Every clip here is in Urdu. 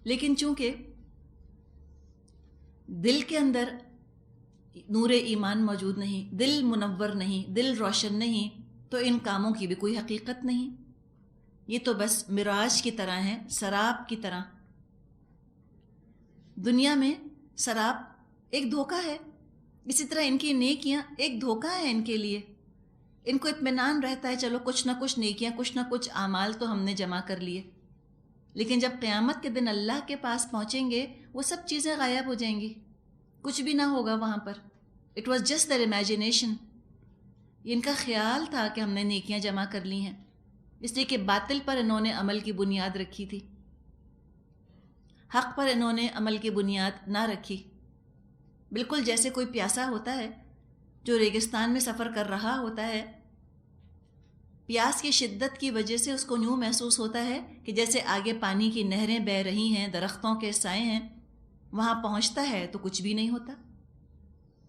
لیکن چونکہ دل کے اندر نور ایمان موجود نہیں، دل منور نہیں، دل روشن نہیں، تو ان کاموں کی بھی کوئی حقیقت نہیں، یہ تو بس مراج کی طرح ہیں، سراب کی طرح۔ دنیا میں سراب ایک دھوکہ ہے، اسی طرح ان کی نیکیاں ایک دھوکہ ہے ان کے لیے۔ ان کو اطمینان رہتا ہے چلو کچھ نہ کچھ نیکیاں، کچھ نہ کچھ اعمال تو ہم نے جمع کر لیے، لیکن جب قیامت کے دن اللہ کے پاس پہنچیں گے وہ سب چیزیں غائب ہو جائیں گی، کچھ بھی نہ ہوگا وہاں پر۔ It was just their imagination، ان کا خیال تھا کہ ہم نے نیکیاں جمع کر لی ہیں، اس لیے کہ باطل پر انہوں نے عمل کی بنیاد رکھی تھی، حق پر انہوں نے عمل کی بنیاد نہ رکھی۔ بالکل جیسے کوئی پیاسا ہوتا ہے جو ریگستان میں سفر کر رہا ہوتا ہے، پیاس کی شدت کی وجہ سے اس کو یوں محسوس ہوتا ہے کہ جیسے آگے پانی کی نہریں بہہ رہی ہیں، درختوں کے سائے ہیں، وہاں پہنچتا ہے تو کچھ بھی نہیں ہوتا۔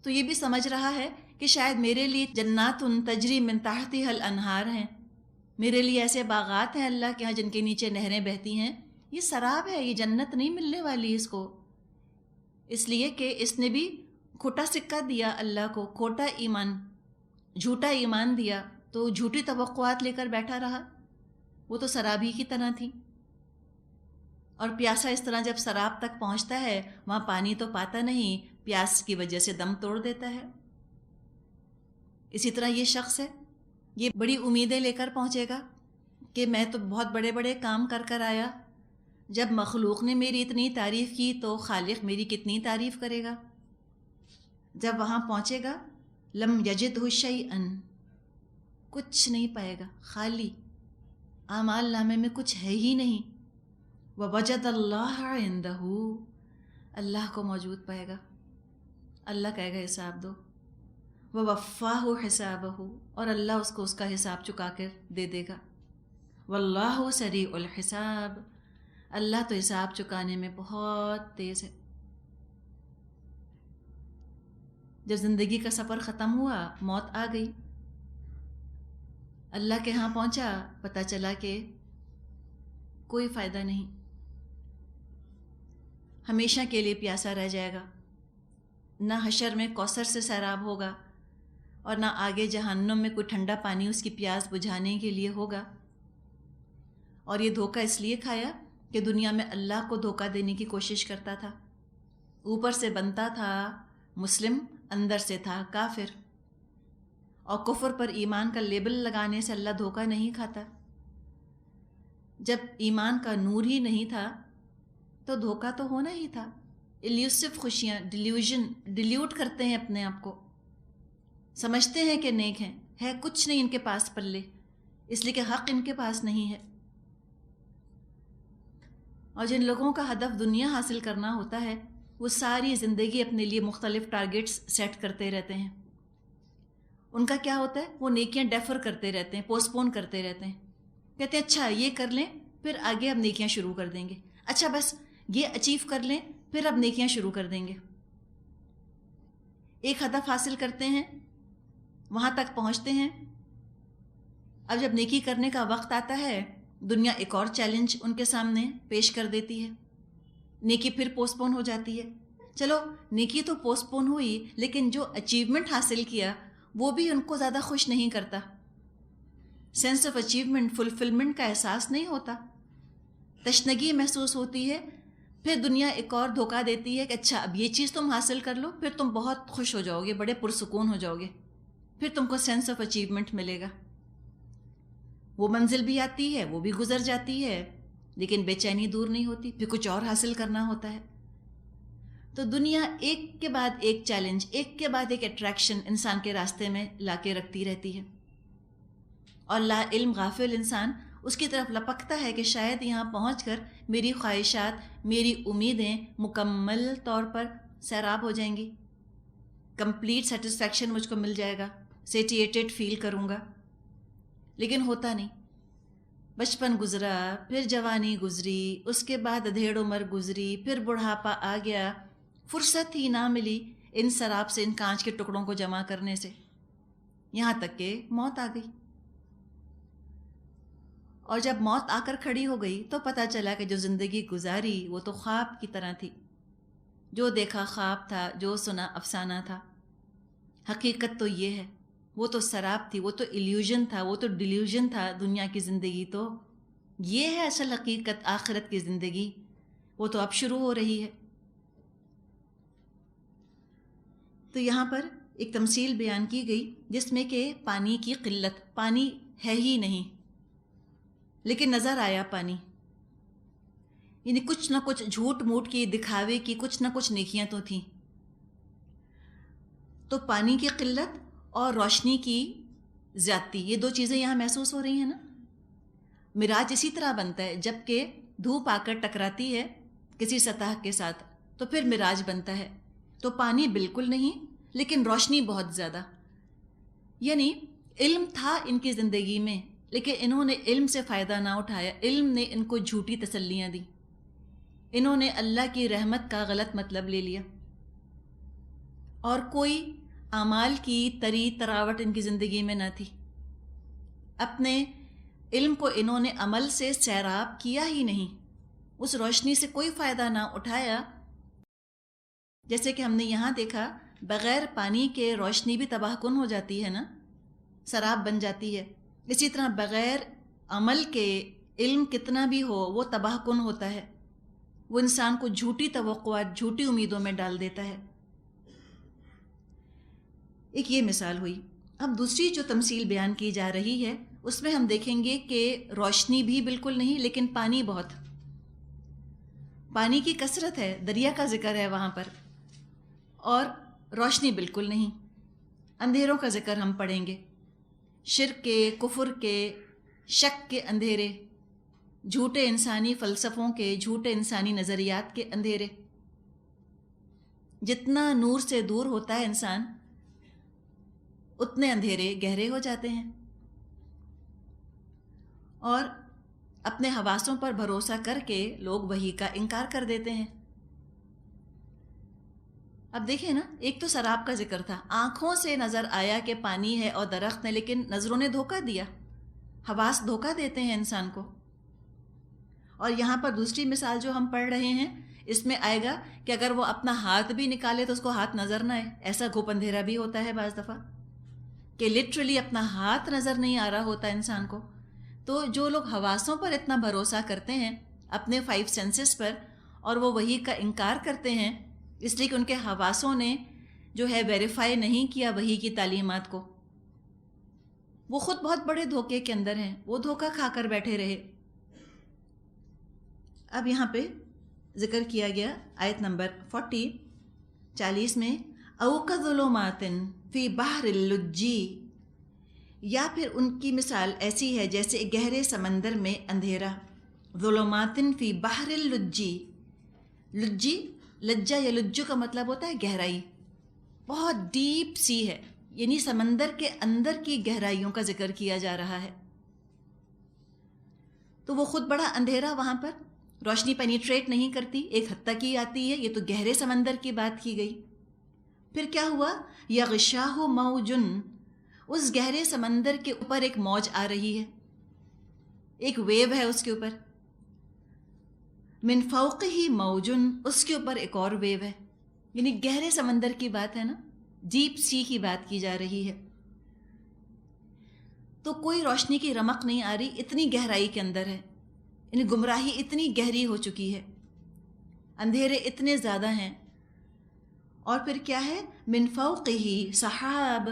تو یہ بھی سمجھ رہا ہے کہ شاید میرے لیے جنات تجری من تحتها الانہار ہیں، میرے لیے ایسے باغات ہیں اللہ کے ہاں جن کے نیچے نہریں بہتی ہیں، یہ سراب ہے، یہ جنت نہیں ملنے والی اس کو، اس لیے کہ اس نے بھی کھوٹا سکہ دیا اللہ کو، کھوٹا ایمان، جھوٹا ایمان دیا، تو جھوٹی توقعات لے کر بیٹھا رہا، وہ تو سرابی کی طرح تھی۔ اور پیاسا اس طرح جب سراب تک پہنچتا ہے وہاں پانی تو پاتا نہیں، پیاس کی وجہ سے دم توڑ دیتا ہے۔ اسی طرح یہ شخص ہے، یہ بڑی امیدیں لے کر پہنچے گا کہ میں تو بہت بڑے بڑے کام کر کر آیا، جب مخلوق نے میری اتنی تعریف کی تو خالق میری کتنی تعریف کرے گا۔ جب وہاں پہنچے گا لم یجدہ شیئا، کچھ نہیں پائے گا، خالی، اعمال نامے میں کچھ ہے ہی نہیں۔ وَوَجَدَ اللَّهَ عِندَهُ، اللہ کو موجود پائے گا، اللہ کہے گا حساب دو۔ وَوَفَّاهُ حِسَابَهُ، اور اللہ اس کو اس کا حساب چکا کر دے دے گا۔ وَاللَّهُ سَرِيعُ الْحِسَابِ، اللہ تو حساب چکانے میں بہت تیز ہے۔ جب زندگی کا سفر ختم ہوا، موت آ گئی، اللہ کے ہاں پہنچا، پتہ چلا کہ کوئی فائدہ نہیں، ہمیشہ کے لیے پیاسا رہ جائے گا، نہ حشر میں کوثر سے سیراب ہوگا، اور نہ آگے جہنم میں کوئی ٹھنڈا پانی اس کی پیاس بجھانے کے لیے ہوگا۔ اور یہ دھوکہ اس لیے کھایا کہ دنیا میں اللہ کو دھوکہ دینے کی کوشش کرتا تھا، اوپر سے بنتا تھا مسلم، اندر سے تھا کافر، اور کفر پر ایمان کا لیبل لگانے سے اللہ دھوکہ نہیں کھاتا۔ جب ایمان کا نور ہی نہیں تھا تو دھوکہ تو ہونا ہی تھا۔ ایلیوسو خوشیاں، ڈیلیوٹ کرتے ہیں اپنے آپ کو، سمجھتے ہیں کہ نیک ہیں، ہے کچھ نہیں ان کے پاس پلے، اس لیے کہ حق ان کے پاس نہیں ہے۔ اور جن لوگوں کا ہدف دنیا حاصل کرنا ہوتا ہے وہ ساری زندگی اپنے لیے مختلف ٹارگیٹس سیٹ کرتے رہتے ہیں۔ ان کا کیا ہوتا ہے، وہ نیکیاں ڈیفر کرتے رہتے ہیں، پوسٹ پون کرتے رہتے ہیں، کہتے ہیں اچھا یہ کر لیں پھر آگے اب نیکیاں شروع کر دیں گے، اچھا بس یہ اچیو کر لیں پھر اب نیکیاں شروع کر دیں گے۔ ایک ہدف حاصل کرتے ہیں، وہاں تک پہنچتے ہیں، اب جب نیکی کرنے کا وقت آتا ہے دنیا ایک اور چیلنج ان کے سامنے پیش کر دیتی ہے، نیکی پھر پوسٹ پون ہو جاتی ہے۔ چلو نیکی تو پوسٹ پون ہوئی، لیکن جو اچیومنٹ حاصل کیا وہ بھی ان کو زیادہ خوش نہیں کرتا، سینس آف اچیومنٹ، فلفلمنٹ کا احساس نہیں ہوتا، تشنگی محسوس ہوتی ہے۔ پھر دنیا ایک اور دھوکہ دیتی ہے کہ اچھا اب یہ چیز تم حاصل کر لو، پھر تم بہت خوش ہو جاؤ گے، بڑے پرسکون ہو جاؤ گے، پھر تم کو سینس آف اچیومنٹ ملے گا۔ وہ منزل بھی آتی ہے، وہ بھی گزر جاتی ہے، لیکن بے چینی دور نہیں ہوتی، پھر کچھ اور حاصل کرنا ہوتا ہے۔ تو دنیا ایک کے بعد ایک چیلنج، ایک کے بعد ایک اٹریکشن انسان کے راستے میں لا کے رکھتی رہتی ہے، اور لا علم غافل انسان اس کی طرف لپکتا ہے کہ شاید یہاں پہنچ کر میری خواہشات، میری امیدیں مکمل طور پر سیراب ہو جائیں گی، کمپلیٹ سیٹسفیکشن مجھ کو مل جائے گا، سیٹیٹڈ فیل کروں گا، لیکن ہوتا نہیں۔ بچپن گزرا، پھر جوانی گزری، اس کے بعد ادھیڑ عمر گزری، پھر بڑھاپا آ گیا، فرصت ہی نہ ملی ان سراب سے، ان کانچ کے ٹکڑوں کو جمع کرنے سے، یہاں تک کہ موت آ گئی۔ اور جب موت آ کر کھڑی ہو گئی تو پتہ چلا کہ جو زندگی گزاری وہ تو خواب کی طرح تھی، جو دیکھا خواب تھا، جو سنا افسانہ تھا۔ حقیقت تو یہ ہے، وہ تو سراب تھی، وہ تو ایلیوژن تھا، وہ تو ڈیلیوژن تھا۔ دنیا کی زندگی تو یہ ہے اصل حقیقت، آخرت کی زندگی وہ تو اب شروع ہو رہی ہے۔ تو یہاں پر ایک تمثیل بیان کی گئی جس میں کہ پانی کی قلت، پانی ہے ہی نہیں لیکن نظر آیا پانی، یعنی کچھ نہ کچھ جھوٹ موٹ کی، دکھاوے کی کچھ نہ کچھ نیکیاں تو تھیں۔ تو پانی کی قلت اور روشنی کی زیادتی، یہ دو چیزیں یہاں محسوس ہو رہی ہیں نا۔ مراج اسی طرح بنتا ہے، جب کہ دھوپ آ کر ٹکراتی ہے کسی سطح کے ساتھ تو پھر مراج بنتا ہے۔ تو پانی بالکل نہیں لیکن روشنی بہت زیادہ، یعنی علم تھا ان کی زندگی میں لیکن انہوں نے علم سے فائدہ نہ اٹھایا، علم نے ان کو جھوٹی تسلیاں دی، انہوں نے اللہ کی رحمت کا غلط مطلب لے لیا، اور کوئی اعمال کی تری تراوٹ ان کی زندگی میں نہ تھی۔ اپنے علم کو انہوں نے عمل سے سیراب کیا ہی نہیں، اس روشنی سے کوئی فائدہ نہ اٹھایا۔ جیسے کہ ہم نے یہاں دیکھا، بغیر پانی کے روشنی بھی تباہ کن ہو جاتی ہے نا، سراب بن جاتی ہے۔ اسی طرح بغیر عمل کے علم کتنا بھی ہو وہ تباہ کن ہوتا ہے، وہ انسان کو جھوٹی توقعات، جھوٹی امیدوں میں ڈال دیتا ہے۔ ایک یہ مثال ہوئی۔ اب دوسری جو تمثیل بیان کی جا رہی ہے اس میں ہم دیکھیں گے کہ روشنی بھی بالکل نہیں لیکن پانی بہت، پانی کی کثرت ہے، دریا کا ذکر ہے وہاں پر، اور روشنی بالکل نہیں۔ اندھیروں کا ذکر ہم پڑھیں گے، شرک کے، کفر کے، شک کے اندھیرے، جھوٹے انسانی فلسفوں کے، جھوٹے انسانی نظریات کے اندھیرے۔ جتنا نور سے دور ہوتا ہے انسان اتنے اندھیرے گہرے ہو جاتے ہیں، اور اپنے حواسوں پر بھروسہ کر کے لوگ وحی کا انکار کر دیتے ہیں۔ اب دیکھیں نا، ایک تو سراب کا ذکر تھا، آنکھوں سے نظر آیا کہ پانی ہے اور درخت ہے لیکن نظروں نے دھوکہ دیا، حواس دھوکہ دیتے ہیں انسان کو۔ اور یہاں پر دوسری مثال جو ہم پڑھ رہے ہیں اس میں آئے گا کہ اگر وہ اپنا ہاتھ بھی نکالے تو اس کو ہاتھ نظر نہ آئے، ایسا گھوپ اندھیرا بھی ہوتا ہے بعض دفعہ کہ لٹرلی اپنا ہاتھ نظر نہیں آ رہا ہوتا انسان کو۔ تو جو لوگ حواسوں پر اتنا بھروسہ کرتے ہیں، اپنے 5 سینسز پر، اور وہ وحی کا انکار کرتے ہیں اس لیے کہ ان کے حواسوں نے جو ہے ویریفائی نہیں کیا وحی کی تعلیمات کو، وہ خود بہت بڑے دھوکے کے اندر ہیں، وہ دھوکہ کھا کر بیٹھے رہے۔ اب یہاں پہ ذکر کیا گیا آیت نمبر 40 میں، او کظلمات فی بحر اللجی، یا پھر ان کی مثال ایسی ہے جیسے گہرے سمندر میں اندھیرا، ظلمات فی بحر اللجی، لجی، لجا یا لجو کا مطلب ہوتا ہے گہرائی، بہت ڈیپ سی ہے، یعنی سمندر کے اندر کی گہرائیوں کا ذکر کیا جا رہا ہے۔ تو وہ خود بڑا اندھیرا، وہاں پر روشنی پینیٹریٹ نہیں کرتی، ایک حد تک ہی آتی ہے، یہ تو گہرے سمندر کی بات کی گئی۔ پھر کیا ہوا، یغشاہ موجن، اس گہرے سمندر کے اوپر ایک موج آ رہی ہے، ایک ویو ہے اس کے اوپر، من فوقہ موجن، اس کے اوپر ایک اور ویو ہے، یعنی گہرے سمندر کی بات ہے نا، ڈیپ سی کی بات کی جا رہی ہے۔ تو کوئی روشنی کی رمق نہیں آ رہی، اتنی گہرائی کے اندر ہے، یعنی گمراہی اتنی گہری ہو چکی ہے، اندھیرے اتنے زیادہ ہیں۔ اور پھر کیا ہے، من فوقہ سحاب،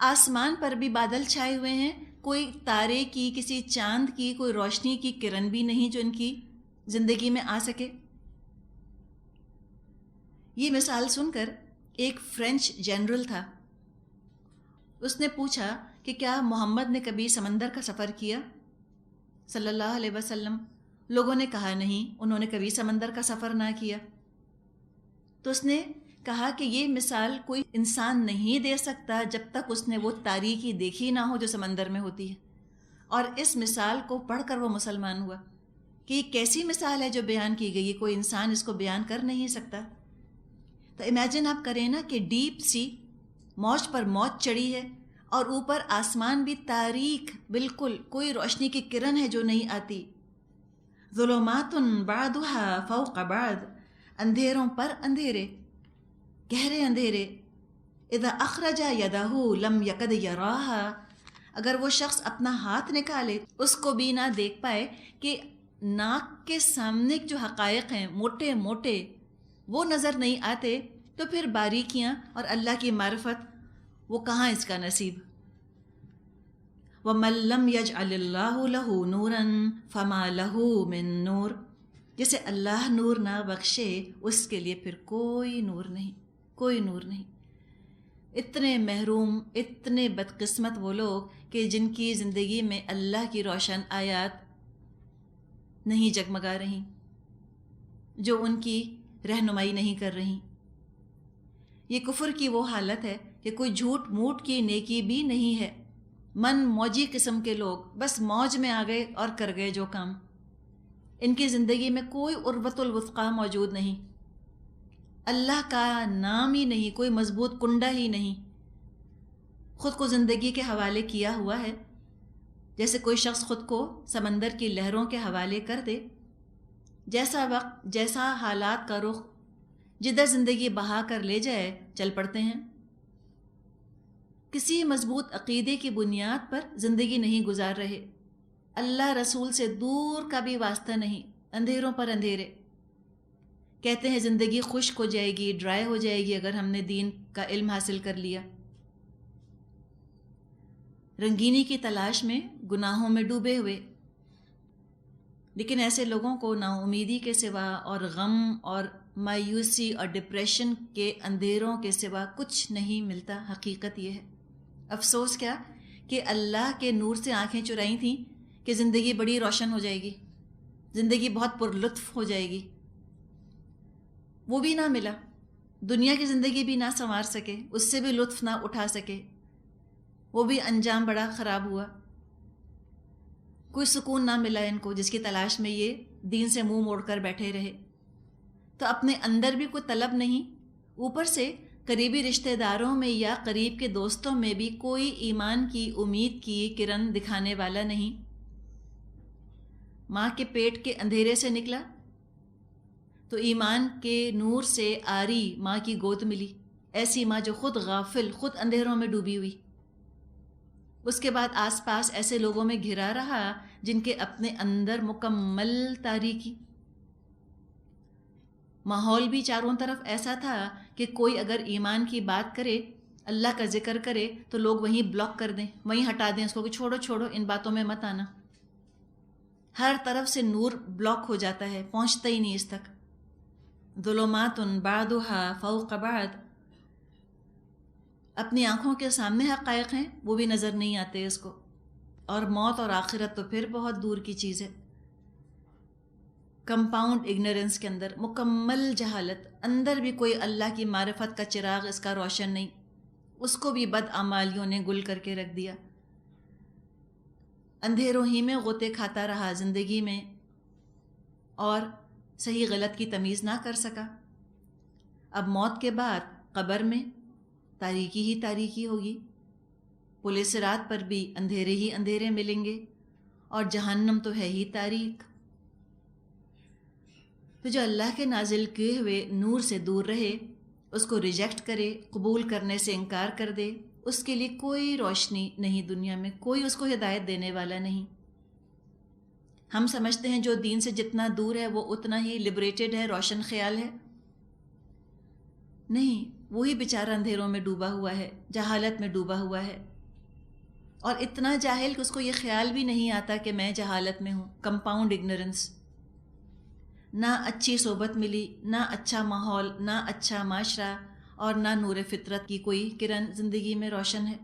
آسمان پر بھی بادل چھائے ہوئے ہیں، کوئی تارے کی، کسی چاند کی کوئی روشنی کی کرن بھی نہیں جو ان کی زندگی میں آ سکے۔ یہ مثال سن کر ایک فرینچ جنرل تھا، اس نے پوچھا کہ کیا محمد نے کبھی سمندر کا سفر کیا صلی اللہ علیہ وسلم؟ لوگوں نے کہا نہیں، انہوں نے کبھی سمندر کا سفر نہ کیا۔ تو اس نے کہا کہ یہ مثال کوئی انسان نہیں دے سکتا جب تک اس نے وہ تاریکی دیکھی نہ ہو جو سمندر میں ہوتی ہے، اور اس مثال کو پڑھ کر وہ مسلمان ہوا کہ یہ کیسی مثال ہے جو بیان کی گئی ہے، کوئی انسان اس کو بیان کر نہیں سکتا۔ تو امیجن آپ کریں نا کہ ڈیپ سی موج پر موج چڑھی ہے اور اوپر آسمان بھی تاریک، بالکل کوئی روشنی کی کرن ہے جو نہیں آتی. ظلمات بعضها فوق بعض، اندھیروں پر اندھیرے، گہرے اندھیرے. اذا اخرج یدہ لم یکد یراہا، اگر وہ شخص اپنا ہاتھ نکالے اس کو بھی نہ دیکھ پائے کہ ناک کے سامنے جو حقائق ہیں موٹے موٹے وہ نظر نہیں آتے، تو پھر باریکیاں اور اللہ کی معرفت وہ کہاں اس کا نصیب. وَمَن لَّمْ يَجْعَلِ اللَّهُ لَهُ نُورًا فَمَا لَهُ مِن نور، جسے اللہ نور نہ بخشے اس کے لیے پھر کوئی نور نہیں، کوئی نور نہیں. اتنے محروم، اتنے بدقسمت وہ لوگ کہ جن کی زندگی میں اللہ کی روشن آیات نہیں جگمگا رہی، جو ان کی رہنمائی نہیں کر رہی. یہ کفر کی وہ حالت ہے کہ کوئی جھوٹ موٹ کی نیکی بھی نہیں ہے. من موجی قسم کے لوگ بس موج میں آ گئے اور کر گئے جو کام. ان کی زندگی میں کوئی عروۃ الوثقیٰ موجود نہیں، اللہ کا نام ہی نہیں، کوئی مضبوط کنڈا ہی نہیں. خود کو زندگی کے حوالے کیا ہوا ہے، جیسے کوئی شخص خود کو سمندر کی لہروں کے حوالے کر دے. جیسا وقت، جیسا حالات کا رخ، جدھر زندگی بہا کر لے جائے چل پڑتے ہیں. کسی مضبوط عقیدے کی بنیاد پر زندگی نہیں گزار رہے، اللہ رسول سے دور کا بھی واسطہ نہیں، اندھیروں پر اندھیرے. کہتے ہیں زندگی خشک ہو جائے گی، ڈرائی ہو جائے گی اگر ہم نے دین کا علم حاصل کر لیا. رنگینی کی تلاش میں گناہوں میں ڈوبے ہوئے. لیکن ایسے لوگوں کو نا امیدی کے سوا اور غم اور مایوسی اور ڈپریشن کے اندھیروں کے سوا کچھ نہیں ملتا. حقیقت یہ ہے. افسوس کیا کہ اللہ کے نور سے آنکھیں چرائی تھیں کہ زندگی بڑی روشن ہو جائے گی، زندگی بہت پر لطف ہو جائے گی، وہ بھی نہ ملا. دنیا کی زندگی بھی نہ سنوار سکے، اس سے بھی لطف نہ اٹھا سکے، وہ بھی انجام بڑا خراب ہوا. کوئی سکون نہ ملا ان کو، جس کی تلاش میں یہ دین سے منہ موڑ کر بیٹھے رہے. تو اپنے اندر بھی کوئی طلب نہیں، اوپر سے قریبی رشتہ داروں میں یا قریب کے دوستوں میں بھی کوئی ایمان کی امید کی کرن دکھانے والا نہیں. ماں کے پیٹ کے اندھیرے سے نکلا تو ایمان کے نور سے آری ماں کی گود ملی. ایسی ماں جو خود غافل، خود اندھیروں میں ڈوبی ہوئی. اس کے بعد آس پاس ایسے لوگوں میں گھرا رہا جن کے اپنے اندر مکمل تاریکی. ماحول بھی چاروں طرف ایسا تھا کہ کوئی اگر ایمان کی بات کرے، اللہ کا ذکر کرے تو لوگ وہیں بلاک کر دیں، وہیں ہٹا دیں اس کو کہ چھوڑو چھوڑو ان باتوں میں مت آنا. ہر طرف سے نور بلاک ہو جاتا ہے، پہنچتا ہی نہیں اس تک. ظلمات بعضها فوق بعض، اپنی آنکھوں کے سامنے حقائق ہیں وہ بھی نظر نہیں آتے اس کو. اور موت اور آخرت تو پھر بہت دور کی چیز ہے. کمپاؤنڈ اگنورنس کے اندر مکمل جہالت، اندر بھی کوئی اللہ کی معرفت کا چراغ اس کا روشن نہیں، اس کو بھی بدعمالیوں نے گل کر کے رکھ دیا. اندھیروں ہی میں غوطے کھاتا رہا زندگی میں اور صحیح غلط کی تمیز نہ کر سکا. اب موت کے بعد قبر میں تاریکی ہی تاریکی ہوگی، پل صراط پر بھی اندھیرے ہی اندھیرے ملیں گے، اور جہنم تو ہے ہی تاریک. تو جو اللہ کے نازل کیے ہوئے نور سے دور رہے، اس کو ریجیکٹ کرے، قبول کرنے سے انکار کر دے، اس کے لیے کوئی روشنی نہیں دنیا میں، کوئی اس کو ہدایت دینے والا نہیں. ہم سمجھتے ہیں جو دین سے جتنا دور ہے وہ اتنا ہی لبریٹڈ ہے، روشن خیال ہے. نہیں، وہی بیچارہ اندھیروں میں ڈوبا ہوا ہے، جہالت میں ڈوبا ہوا ہے، اور اتنا جاہل کہ اس کو یہ خیال بھی نہیں آتا کہ میں جہالت میں ہوں. Compound ignorance. نہ اچھی صحبت ملی، نہ اچھا ماحول، نہ اچھا معاشرہ، اور نہ نور فطرت کی کوئی کرن زندگی میں روشن ہے.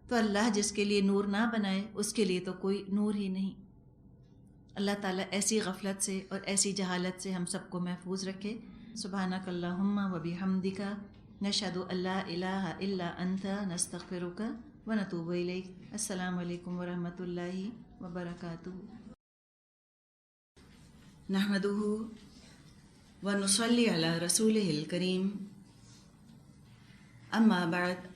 تو اللہ جس کے لیے نور نہ بنائے اس کے لیے تو کوئی نور ہی نہیں. اللہ تعالیٰ ایسی غفلت سے اور ایسی جہالت سے ہم سب کو محفوظ رکھے. سبحانک اللہم و بحمدک، نشہد ان لا الہ الا انت، نستغفرک و نتوب الیک. السلام علیکم ورحمۃ اللہ وبرکاتہ. نحمدہ ونصلی علی رسولہ الکریم. اما بعد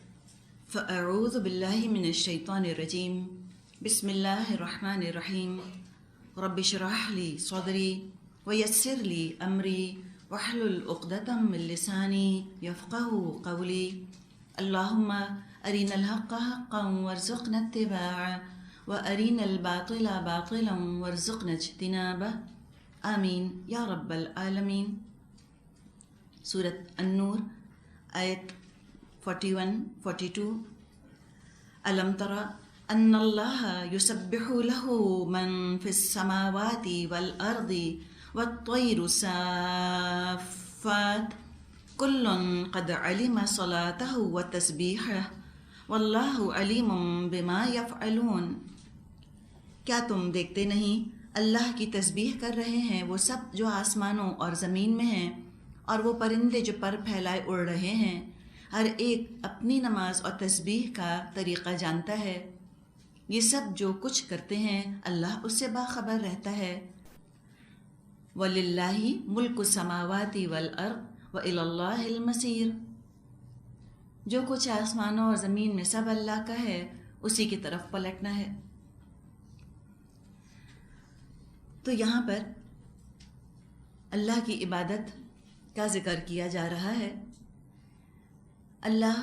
فأعوذ باللہ من الشیطان الرجیم بسم اللہ الرحمن الرحیم رب اشرح لی صدری ویسر لی امری واحلل عقدۃ من لسانی یفقہوا قولی اللہم ارنا الحق حقا وارزقنا اتباعہ وارنا الباطل باطلا وارزقنا اجتنابہ آمین یا رب العالمین۔ سورۃ النور آیت 41-42۔ الم تر ان اللہ یسبح له من فی السماوات والارض والطیر صافات کل قد علم صلاته وتسبیحہ واللہ علیم بما یفعلون۔ کیا تم دیکھتے نہیں اللہ کی تسبیح کر رہے ہیں وہ سب جو آسمانوں اور زمین میں ہیں، اور وہ پرندے جو پر پھیلائے اڑ رہے ہیں، ہر ایک اپنی نماز اور تسبیح کا طریقہ جانتا ہے۔ یہ سب جو کچھ کرتے ہیں اللہ اس سے باخبر رہتا ہے۔ وَلِلَّهِ مُلْكُ السَّمَاوَاتِ وَالْأَرْضِ وَإِلَى اللَّهِ الْمَصِيرُ۔ جو کچھ آسمانوں اور زمین میں سب اللہ کا ہے، اسی کی طرف پلٹنا ہے۔ تو یہاں پر اللہ کی عبادت کا ذکر کیا جا رہا ہے۔ اللہ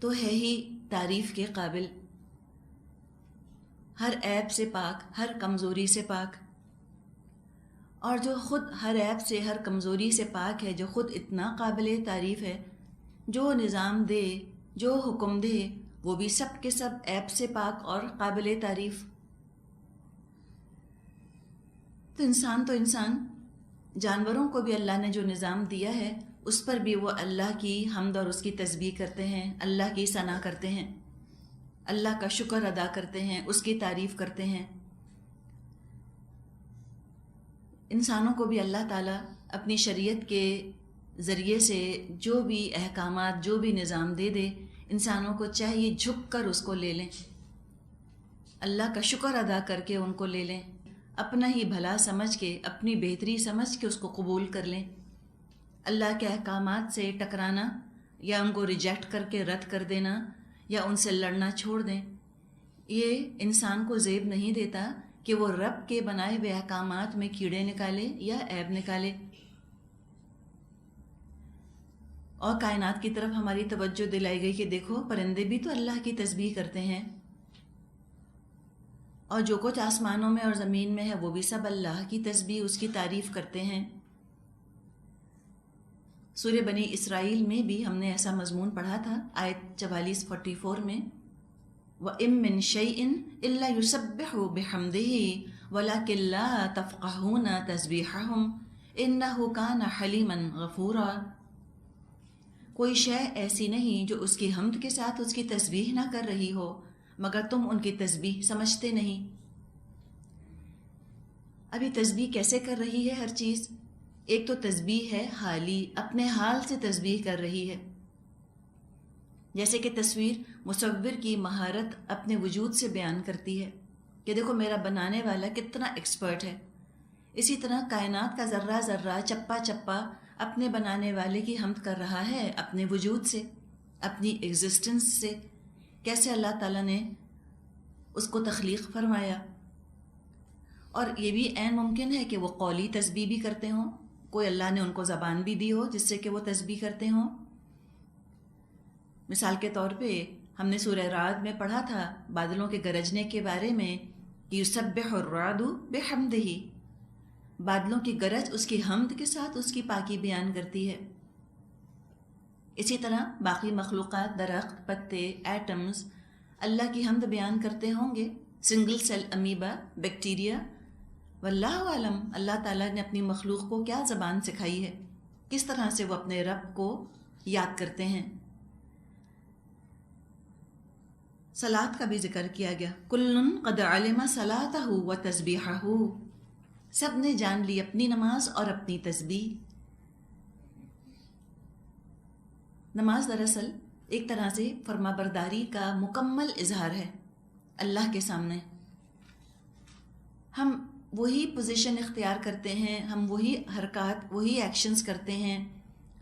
تو ہے ہی تعریف کے قابل، ہر عیب سے پاک، ہر کمزوری سے پاک، اور جو خود ہر عیب سے، ہر کمزوری سے پاک ہے، جو خود اتنا قابل تعریف ہے، جو نظام دے، جو حکم دے، وہ بھی سب کے سب عیب سے پاک اور قابل تعریف۔ تو انسان جانوروں کو بھی اللہ نے جو نظام دیا ہے اس پر بھی وہ اللہ کی حمد اور اس کی تسبیح کرتے ہیں، اللہ کی ثنا کرتے ہیں، اللہ کا شکر ادا کرتے ہیں، اس کی تعریف کرتے ہیں۔ انسانوں کو بھی اللہ تعالیٰ اپنی شریعت کے ذریعے سے جو بھی احکامات، جو بھی نظام دے دے، انسانوں کو چاہیے جھک کر اس کو لے لیں، اللہ کا شکر ادا کر کے ان کو لے لیں، اپنا ہی بھلا سمجھ کے، اپنی بہتری سمجھ کے اس کو قبول کر لیں۔ اللہ کے احکامات سے ٹکرانا یا ان کو ریجیکٹ کر کے رد کر دینا یا ان سے لڑنا چھوڑ دیں، یہ انسان کو زیب نہیں دیتا کہ وہ رب کے بنائے ہوئے احکامات میں کیڑے نکالے یا عیب نکالے۔ اور کائنات کی طرف ہماری توجہ دلائی گئی کہ دیکھو پرندے بھی تو اللہ کی تسبیح کرتے ہیں، اور جو کچھ آسمانوں میں اور زمین میں ہے وہ بھی سب اللہ کی تسبیح، اس کی تعریف کرتے ہیں۔ سورہ بنی اسرائیل میں بھی ہم نے ایسا مضمون پڑھا تھا، آیت 44-44 میں، وَإِن مِّن شَيْءٍ إِلَّا يُسَبِّحُ بِحَمْدِهِ وَلَكِن لَّا تَفْقَهُونَ تَسْبِيحَهُمْ إِنَّهُ كَانَ حَلِيمًا غَفُورًا۔ کوئی شے ایسی نہیں جو اس کی حمد کے ساتھ اس کی تسبیح نہ کر رہی ہو، مگر تم ان کی تسبیح سمجھتے نہیں۔ ابھی تسبیح کیسے کر رہی ہے ہر چیز؟ ایک تو تسبیح ہے حالی، اپنے حال سے تسبیح کر رہی ہے، جیسے کہ تصویر مصور کی مہارت اپنے وجود سے بیان کرتی ہے کہ دیکھو میرا بنانے والا کتنا ایکسپرٹ ہے۔ اسی طرح کائنات کا ذرہ ذرہ، چپا چپا اپنے بنانے والے کی حمد کر رہا ہے، اپنے وجود سے، اپنی ایگزسٹنس سے، کیسے اللہ تعالیٰ نے اس کو تخلیق فرمایا۔ اور یہ بھی عین ممکن ہے کہ وہ قولی تسبیح بھی کرتے ہوں، کوئی اللہ نے ان کو زبان بھی دی ہو جس سے کہ وہ تسبیح کرتے ہوں۔ مثال کے طور پہ ہم نے سورہ رعد میں پڑھا تھا بادلوں کے گرجنے کے بارے میں کہ یسبح الرعد بحمدہ، بادلوں کی گرج اس کی حمد کے ساتھ اس کی پاکی بیان کرتی ہے۔ اسی طرح باقی مخلوقات، درخت، پتے، ایٹمز اللہ کی حمد بیان کرتے ہوں گے، سنگل سیل امیبا، بیکٹیریا۔ واللہ عالم اللہ تعالیٰ نے اپنی مخلوق کو کیا زبان سکھائی ہے، کس طرح سے وہ اپنے رب کو یاد کرتے ہیں۔ صلاۃ کا بھی ذکر کیا گیا، کل قد علم صلاتہ و تسبیحہ، سب نے جان لی اپنی نماز اور اپنی تسبیح۔ نماز دراصل ایک طرح سے فرما برداری کا مکمل اظہار ہے اللہ کے سامنے۔ ہم وہی پوزیشن اختیار کرتے ہیں، ہم وہی حرکات، وہی ایکشنز کرتے ہیں،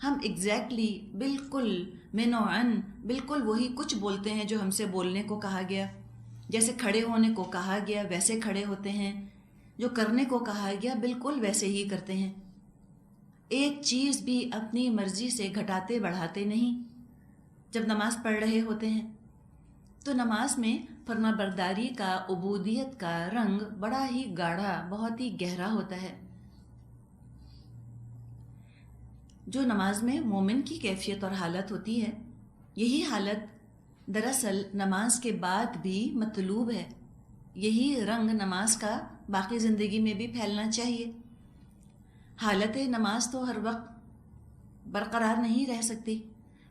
ہم ایگزیکٹلی بالکل منوعن بالکل وہی کچھ بولتے ہیں جو ہم سے بولنے کو کہا گیا. جیسے کھڑے ہونے کو کہا گیا ویسے کھڑے ہوتے ہیں، جو کرنے کو کہا گیا بالکل ویسے ہی کرتے ہیں. ایک چیز بھی اپنی مرضی سے گھٹاتے بڑھاتے نہیں. جب نماز پڑھ رہے ہوتے ہیں تو نماز میں فرما برداری کا، عبودیت کا رنگ بڑا ہی گاڑھا، بہت ہی گہرا ہوتا ہے. جو نماز میں مومن کی کیفیت اور حالت ہوتی ہے، یہی حالت دراصل نماز کے بعد بھی مطلوب ہے. یہی رنگ نماز کا باقی زندگی میں بھی پھیلنا چاہیے. حالت نماز تو ہر وقت برقرار نہیں رہ سکتی،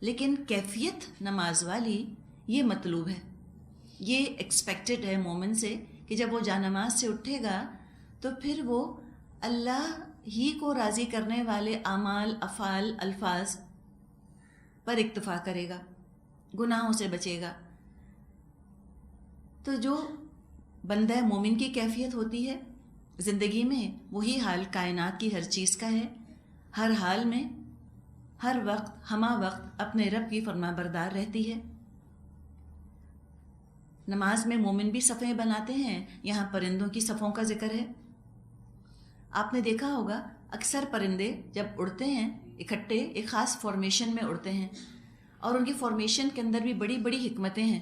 لیکن کیفیت نماز والی یہ مطلوب ہے. یہ ایکسپیکٹڈ ہے مومن سے کہ جب وہ جانماز سے اٹھے گا تو پھر وہ اللہ ہی کو راضی کرنے والے اعمال، افعال، الفاظ پر اکتفا کرے گا، گناہوں سے بچے گا. تو جو بندہ مومن کی کیفیت ہوتی ہے زندگی میں، وہی حال کائنات کی ہر چیز کا ہے. ہر حال میں، ہر وقت، ہمہ وقت اپنے رب کی فرما بردار رہتی ہے. نماز میں مومن بھی صفیں بناتے ہیں. یہاں پرندوں کی صفوں کا ذکر ہے. آپ نے دیکھا ہوگا اکثر پرندے جب اڑتے ہیں اکٹھے ایک خاص فارمیشن میں اڑتے ہیں، اور ان کی فارمیشن کے اندر بھی بڑی بڑی حکمتیں ہیں.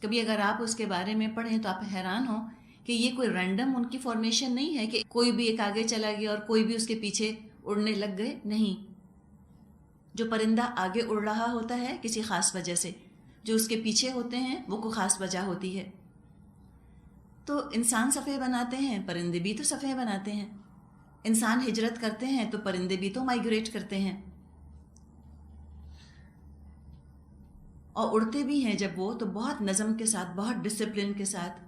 کبھی اگر آپ اس کے بارے میں پڑھیں تو آپ حیران ہوں کہ یہ کوئی رینڈم ان کی فارمیشن نہیں ہے کہ کوئی بھی ایک آگے چلا گیا اور کوئی بھی اس کے پیچھے اڑنے لگ گئے. نہیں، جو پرندہ آگے اڑ رہا ہوتا ہے کسی خاص وجہ سے، جو اس کے پیچھے ہوتے ہیں وہ کوئی خاص وجہ ہوتی ہے. تو انسان صفیں بناتے ہیں، پرندے بھی تو صفیں بناتے ہیں. انسان ہجرت کرتے ہیں تو پرندے بھی تو مائیگریٹ کرتے ہیں، اور اڑتے بھی ہیں جب وہ تو بہت نظم کے ساتھ، بہت ڈسپلن کے ساتھ.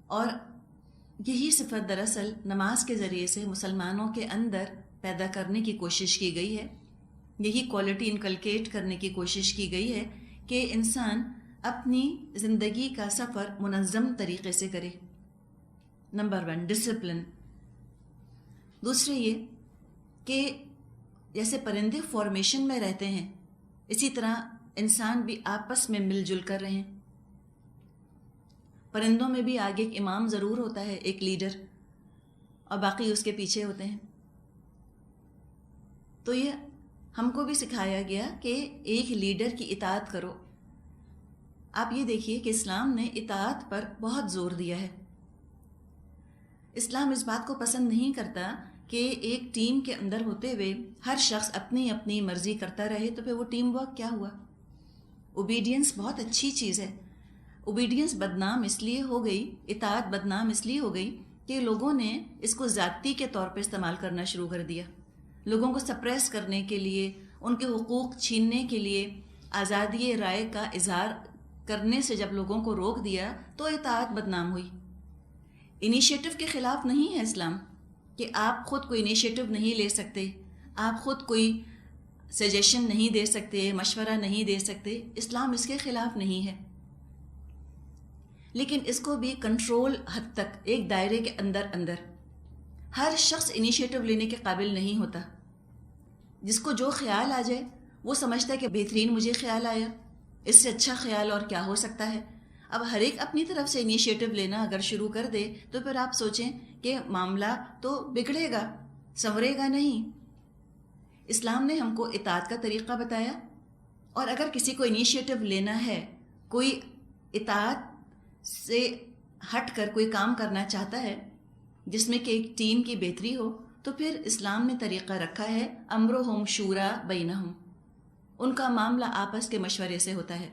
اور یہی صفت دراصل نماز کے ذریعے سے مسلمانوں کے اندر پیدا کرنے کی کوشش کی گئی ہے. یہی کوالٹی انکلکیٹ کرنے کی کوشش کی گئی ہے کہ انسان اپنی زندگی کا سفر منظم طریقے سے کرے. Number 1 discipline. دوسرے یہ کہ جیسے پرندے فارمیشن میں رہتے ہیں، اسی طرح انسان بھی آپس میں مل جل کر رہیں. پرندوں میں بھی آگے ایک امام ضرور ہوتا ہے، ایک لیڈر، اور باقی اس کے پیچھے ہوتے ہیں. تو یہ ہم کو بھی سکھایا گیا کہ ایک لیڈر کی اطاعت کرو. آپ یہ دیکھیے کہ اسلام نے اطاعت پر بہت زور دیا ہے. اسلام اس بات کو پسند نہیں کرتا کہ ایک ٹیم کے اندر ہوتے ہوئے ہر شخص اپنی اپنی مرضی کرتا رہے. تو پھر وہ ٹیم ورک کیا ہوا؟ اوبیڈینس بہت اچھی چیز ہے. اوبیڈینس بدنام اس لیے ہو گئی، اطاعت بدنام اس لیے ہو گئی کہ لوگوں نے اس کو ذاتی کے طور پہ استعمال کرنا شروع کر دیا. لوگوں کو سپریس کرنے کے لیے، ان کے حقوق چھیننے کے لیے، آزادی رائے کا اظہار کرنے سے جب لوگوں کو روک دیا تو اطاعت بدنام ہوئی. انیشیٹو کے خلاف نہیں ہے اسلام کہ آپ خود کوئی انیشیٹو نہیں لے سکتے، آپ خود کوئی سجیشن نہیں دے سکتے، مشورہ نہیں دے سکتے. اسلام اس کے خلاف نہیں ہے، لیکن اس کو بھی کنٹرول حد تک، ایک دائرے کے اندر. ہر شخص انیشیٹو لینے کے قابل نہیں ہوتا. جس کو جو خیال آ جائے وہ سمجھتا ہے کہ بہترین مجھے خیال آیا، اس سے اچھا خیال اور کیا ہو سکتا ہے. اب ہر ایک اپنی طرف سے انیشیٹو لینا اگر شروع کر دے تو پھر آپ سوچیں کہ معاملہ تو بگڑے گا، سنورے گا نہیں. اسلام نے ہم کو اطاعت کا طریقہ بتایا، اور اگر کسی کو انیشیٹو لینا ہے، کوئی اطاعت سے ہٹ کر کوئی کام کرنا چاہتا ہے جس میں کہ ایک ٹیم کی بہتری ہو، تو پھر اسلام نے طریقہ رکھا ہے امرہم شورا بینہم. ان کا معاملہ آپس کے مشورے سے ہوتا ہے.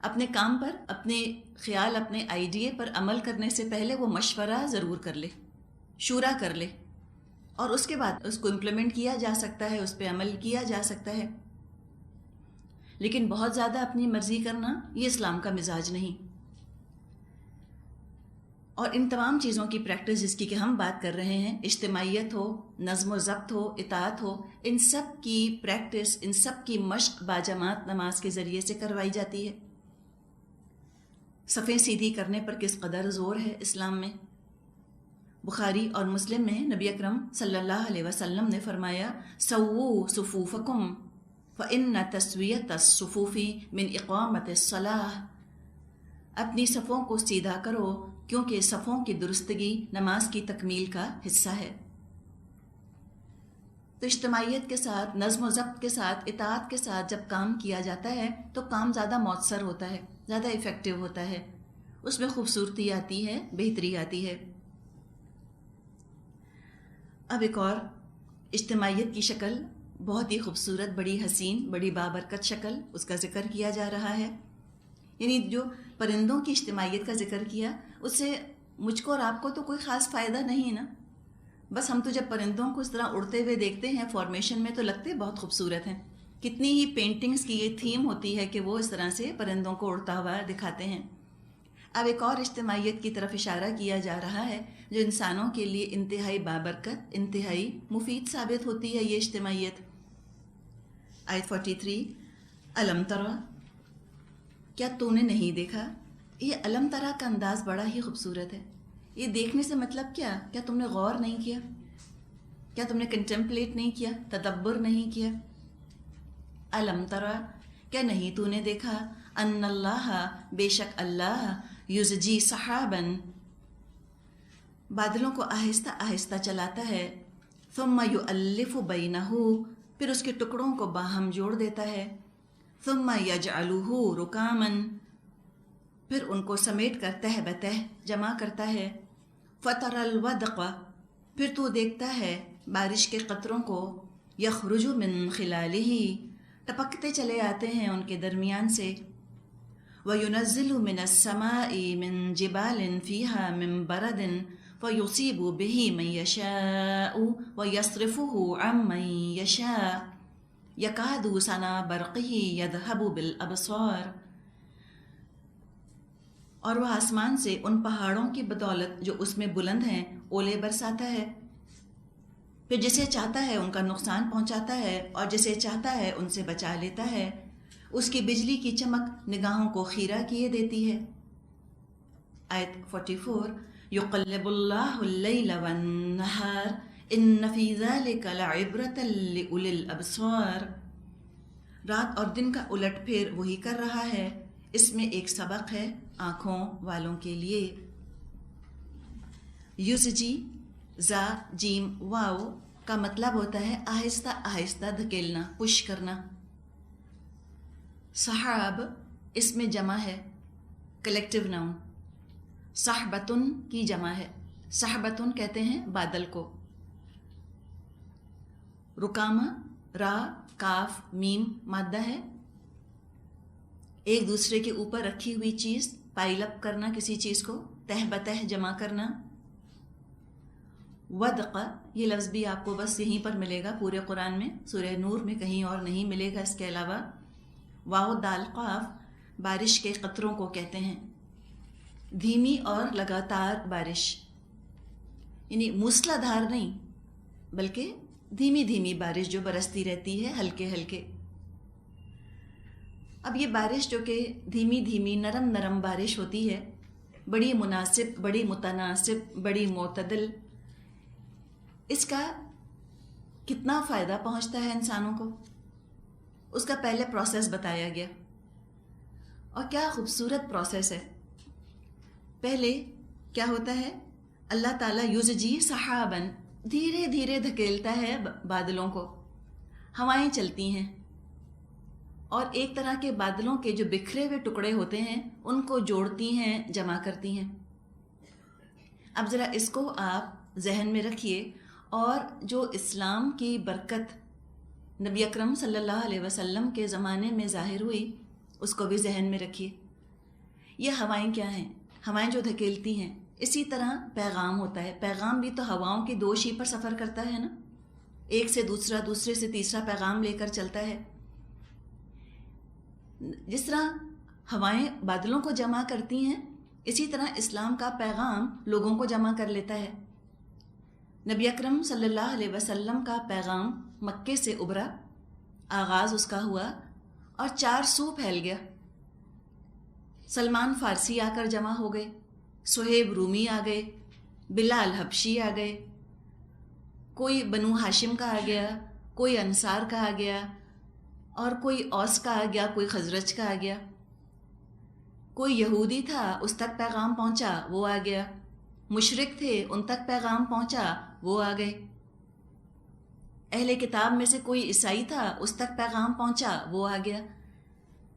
اپنے کام پر، اپنے خیال، اپنے آئیڈیے پر عمل کرنے سے پہلے وہ مشورہ ضرور کر لے، شورا کر لے، اور اس کے بعد اس کو امپلیمنٹ کیا جا سکتا ہے، اس پہ عمل کیا جا سکتا ہے. لیکن بہت زیادہ اپنی مرضی کرنا یہ اسلام کا مزاج نہیں. اور ان تمام چیزوں کی پریکٹس جس کی کہ ہم بات کر رہے ہیں، اجتماعیت ہو، نظم و ضبط ہو، اطاعت ہو، ان سب کی پریکٹس، ان سب کی مشق باجماعت نماز کے ذریعے سے کروائی جاتی ہے. صفیں سیدھی کرنے پر کس قدر زور ہے اسلام میں. بخاری اور مسلم میں نبی اکرم صلی اللہ علیہ وسلم نے فرمایا سووا صفوفکم فإن تسویۃ الصفوف من اقامت الصلاۃ، اپنی صفوں کو سیدھا کرو کیونکہ صفوں کی درستگی نماز کی تکمیل کا حصہ ہے۔ تو اجتماعیت کے ساتھ، نظم و ضبط کے ساتھ، اطاعت کے ساتھ جب کام کیا جاتا ہے تو کام زیادہ مؤثر ہوتا ہے، زیادہ افیکٹو ہوتا ہے، اس میں خوبصورتی آتی ہے، بہتری آتی ہے۔ اب ایک اور اجتماعیت کی شکل، بہت ہی خوبصورت، بڑی حسین، بڑی بابرکت شکل، اس کا ذکر کیا جا رہا ہے۔ یعنی جو پرندوں کی اجتماعیت کا ذکر کیا، اس سے مجھ کو اور آپ کو تو کوئی خاص فائدہ نہیں نا، بس ہم تو جب پرندوں کو اس طرح اڑتے ہوئے دیکھتے ہیں فارمیشن میں تو لگتے بہت خوبصورت ہیں۔ کتنی ہی پینٹنگز کی یہ تھیم ہوتی ہے کہ وہ اس طرح سے پرندوں کو اڑتا ہوا دکھاتے ہیں۔ اب ایک اور اجتماعیت کی طرف اشارہ کیا جا رہا ہے جو انسانوں کے لیے انتہائی بابرکت، انتہائی مفید ثابت ہوتی ہے، یہ اجتماعیت۔ آیت 43، الم ترى، کیا تو نے نہیں دیکھا؟ یہ الم ترى کا انداز بڑا ہی خوبصورت ہے۔ یہ دیکھنے سے مطلب کیا تم نے غور نہیں کیا؟ کیا تم نے کنٹمپلیٹ نہیں کیا، تدبر نہیں کیا؟ الم ترى، کیا نہیں تو نے دیکھا؟ ان اللہ، بے شک اللہ، یزجی سحاباً، بادلوں کو آہستہ آہستہ چلاتا ہے، ثم یؤلف بینہ، پھر اس کے ٹکڑوں کو باہم جوڑ دیتا ہے، ثم یجعلہ رکاماً، پھر ان کو سمیٹ کر تہ بتہ جمع کرتا ہے، فتر الودق، پھر تو دیکھتا ہے بارش کے قطروں کو، یخرج من خلالہ، ٹپکتے چلے آتے ہیں ان کے درمیان سے، وَيُنَزِّلُ مِنَ السَّمَاءِ مِن جِبَالٍ فِيهَا مِن بَرَدٍ فَيُصِيبُ بِهِ مَن يَشَاءُ وَيَصْرِفُهُ عَن مَّن يَشَاءُ يَكَادُ سَنَا بَرْقِهِ يَذْهَبُ بِالْأَبْصَارِ، اور وہ آسمان سے ان پہاڑوں کی بدولت جو اس میں بلند ہیں اولے برساتا ہے، پھر جسے چاہتا ہے ان کا نقصان پہنچاتا ہے اور جسے چاہتا ہے ان سے بچا لیتا ہے، اس کی بجلی کی چمک نگاہوں کو خیرہ کیے دیتی ہے۔ آیت 44، یقلب اللہ اللیل والنہار ان فی ذلک لعبرۃ لأولی الابصار، رات اور دن کا الٹ پھیر وہی کر رہا ہے، اس میں ایک سبق ہے آنکھوں والوں کے لیے۔ یوسجی، زا جیم واو کا مطلب ہوتا ہے آہستہ آہستہ دھکیلنا، پش کرنا۔ صحاب اس میں جمع ہے، کلیکٹیو ناؤن، صحبتن کی جمع ہے، صحبتن کہتے ہیں بادل کو۔ رکامہ، را، کاف، میم مادہ ہے، ایک دوسرے کے اوپر رکھی ہوئی چیز، پائل اپ کرنا کسی چیز کو، تہ بتہ جمع کرنا۔ ودق، یہ لفظ بھی آپ کو بس یہیں پر ملے گا پورے قرآن میں، سورہ نور میں کہیں اور نہیں ملے گا اس کے علاوہ۔ واو دال قاف بارش کے قطروں کو کہتے ہیں، دھیمی اور لگاتار بارش، یعنی موسلا دھار نہیں بلکہ دھیمی دھیمی بارش جو برستی رہتی ہے، ہلکے ہلکے۔ اب یہ بارش جو کہ دھیمی دھیمی نرم نرم بارش ہوتی ہے، بڑی مناسب، بڑی متناسب، بڑی معتدل، اس کا کتنا فائدہ پہنچتا ہے انسانوں کو، اس کا پہلے پروسیس بتایا گیا، اور کیا خوبصورت پروسیس ہے۔ پہلے کیا ہوتا ہے، اللہ تعالیٰ یوزجی سحاباً، دھیرے دھیرے دھکیلتا ہے بادلوں کو، ہوائیں چلتی ہیں اور ایک طرح کے بادلوں کے جو بکھرے ہوئے ٹکڑے ہوتے ہیں ان کو جوڑتی ہیں، جمع کرتی ہیں۔ اب ذرا اس کو آپ ذہن میں رکھیے، اور جو اسلام کی برکت نبی اکرم صلی اللہ علیہ وسلم کے زمانے میں ظاہر ہوئی اس کو بھی ذہن میں رکھیے۔ یہ ہوائیں کیا ہیں؟ ہوائیں جو دھکیلتی ہیں، اسی طرح پیغام ہوتا ہے، پیغام بھی تو ہواؤں کی دوش ہی پر سفر کرتا ہے نا، ایک سے دوسرا، دوسرے سے تیسرا پیغام لے کر چلتا ہے۔ جس طرح ہوائیں بادلوں کو جمع کرتی ہیں، اسی طرح اسلام کا پیغام لوگوں کو جمع کر لیتا ہے۔ نبی اکرم صلی اللہ علیہ وسلم کا پیغام مکے سے ابھرا، آغاز اس کا ہوا اور 4 سو پھیل گیا۔ سلمان فارسی آ کر جمع ہو گئے، صہیب رومی آ گئے، بلال حبشی آ گئے، کوئی بنو ہاشم کا آ گیا، کوئی انصار کا آ گیا، اور کوئی اوس کا آ گیا، کوئی خزرج کا آ گیا، کوئی یہودی تھا اس تک پیغام پہنچا وہ آ گیا، مشرک تھے ان تک پیغام پہنچا وہ آ گئے، اہل کتاب میں سے کوئی عیسائی تھا اس تک پیغام پہنچا وہ آ گیا۔